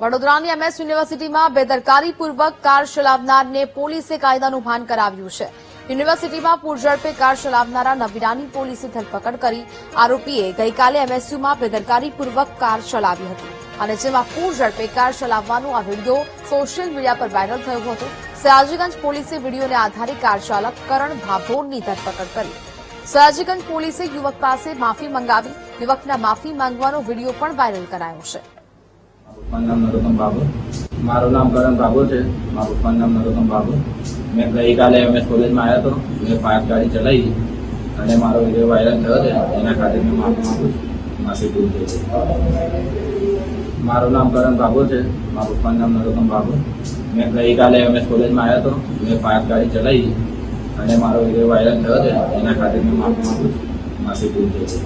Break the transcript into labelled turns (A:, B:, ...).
A: વડોદરાની MS યુનિવર્સિટીમાં બેદરકારીપૂર્વક car ચલાવનારને પોલીસે કાયદાનું ભાન કરાવ્યું છે। યુનિવર્સિટીમાં પૂરઝડપે કાર ચલાવનારા નબીરાની પોલીસે ધરપકડ કરી। આરોપીએ ગઈકાલે MSUમાં બેદરકારીપૂર્વક કાર ચલાવી હતી અને જેમાં પૂરઝડપે કાર ચલાવવાનો આ વિડીયો સોશિયલ મીડિયા પર વાયરલ થયો હતો। સયાજીગંજ પોલીસે વિડીયોને આધારે કાર ચાલક કરણ ભાભોરની ધરપકડ કરી। સયાજીગંજ પોલીસે યુવક પાસે માફી મંગાવી। યુવકના માફી માંગવાનો વિડીયો પણ વાયરલ કરાયો છે।
B: નામ નરોત્તમ બાબર, મારું નામ કરણ ભાભોર છે। મારું પપ્પાનું નામ નરોત્તમ બાબર। મેં ગઈકાલે MS કોલેજમાં આવ્યો હતો। મેં ફાયર ગાડી ચલાવી અને મારો વિડીયો વાયરલ થયો છે, એના ખાતે મેં માફી માંગુ છું। માફી પૂરી થઈ છે। મારું નામ કરણ ભાભોર છે। મારું પપ્પાનું નામ નરોત્તમ બાબર। મેં ગઈકાલે MS કોલેજમાં આવ્યો હતો। મેં ફાયર ગાડી ચલાવી અને મારો વિડીયો વાયરલ થયો છે, એના ખાતે મેં માફી માંગુ છું। માફી પૂરી થઈ છે।